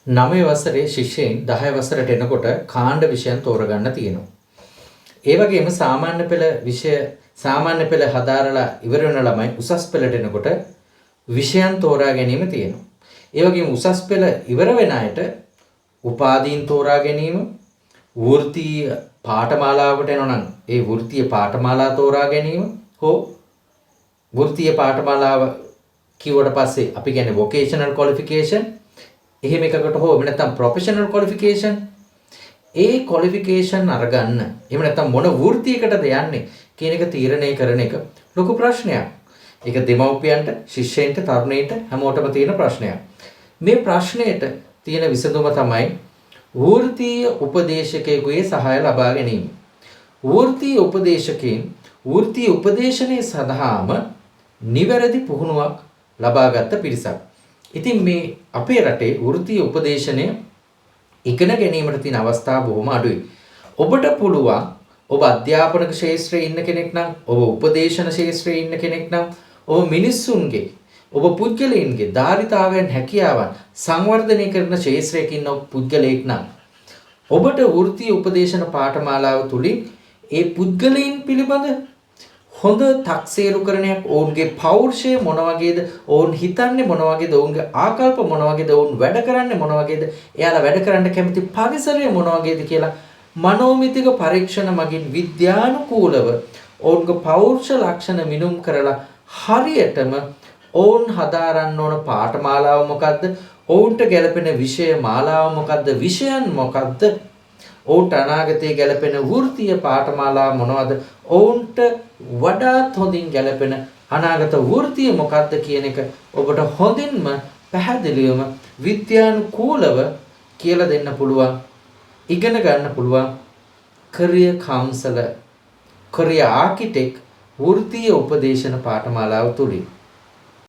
9 වසරේ ශිෂ්‍යයින් 10 වසරට එනකොට කාණ්ඩ විෂයන් තෝරගන්න තියෙනවා. ඒ වගේම සාමාන්‍ය පෙළ හදාරලා ඉවර වෙන ළමයි උසස් පෙළට එනකොට විෂයන් තෝරා ගැනීම තියෙනවා. ඒ වගේම උසස් පෙළ ඉවර වෙන අයට උපාධීන් තෝරා ගැනීම, වෘත්තීය පාඨමාලාවකට එනවා නම් ඒ වෘත්තීය පාඨමාලා තෝරා ගැනීම හෝ වෘත්තීය පාඨමාලාව කිව්වට පස්සේ අපි කියන්නේ vocational qualification එහෙම එකකට හෝ එහෙම නැත්නම් professional qualification ඒ qualification අරගන්න එහෙම නැත්නම් මොන වෘත්තියකටද යන්නේ කියන එක තීරණය කරන එක ලොකු ප්‍රශ්නයක්. ඒක දෙමව්පියන්ට, ශිෂ්‍යයින්ට, තරුණයින්ට හැමෝටම තියෙන ප්‍රශ්නයක්. මේ ප්‍රශ්නයට තියෙන විසඳුම තමයි වෘත්තීය උපදේශකයෙකුගේ සහාය ලබා ගැනීම. වෘත්තීය උපදේශකයන් වෘත්තීය උපදේශනයේ සඳහාම නිවැරදි පුහුණුවක් ලබාගත් පිරිසක්. ඉතින් මේ අපේ රටේ වෘත්තීය උපදේශනය ඉගෙන ගැනීමට තියෙන අවස්ථා බොහොම අඩුයි. ඔබට පුළුවන් ඔබ අධ්‍යාපන ක්ෂේත්‍රයේ ඉන්න කෙනෙක් නම්, ඔබ උපදේශන ක්ෂේත්‍රයේ ඉන්න කෙනෙක් නම්, ඔබ මිනිස්සුන්ගේ, ඔබ පුද්ගලයන්ගේ ධාරිතාවයන් හැකියාවන් සංවර්ධනය කරන ක්ෂේත්‍රයක ඉන්න පුද්ගලයෙක් නම් ඔබට වෘත්තීය උපදේශන පාඨමාලාව තුලින් ඒ පුද්ගලයන් පිළිබඳ හොඳ තක්සේරුකරණයක්, ඔවුන්ගේ පෞරුෂය මොන වගේද, ඔවුන් හිතන්නේ මොන වගේද, ඔවුන්ගේ ආකල්ප මොන වගේද, ඔවුන් වැඩ කරන්නේ මොන වගේද, එයාලා වැඩ කරන්න කැමති පරිසරය මොන වගේද කියලා මනෝමිතික පරීක්ෂණ මගින් විද්‍යානුකූලව ඔවුන්ගේ පෞරුෂ ලක්ෂණ මිනුම් කරලා හරියටම ඔවුන් හදාරන්න ඕන පාඨමාලාව මොකද්ද, ඔවුන්ට ගැලපෙන විෂය මාලාව මොකද්ද, විෂයන් මොකද්ද, ඔවුන්ට අනාගතයේ ගැලපෙන වෘත්තීය පාඨමාලා මොනවද, ඔවුන්ට වඩාත් හොඳින් ගැලපෙන අනාගත වෘත්තීය මොකක්ද කියන එක ඔබට හොඳින්ම පැහැදිලිවම විද්‍යානුකූලව කියලා දෙන්න පුළුවන්, ඉගෙන ගන්න පුළුවන් career counselor, career architect වෘත්තීය උපදේශන පාඨමාලාව තුලින්.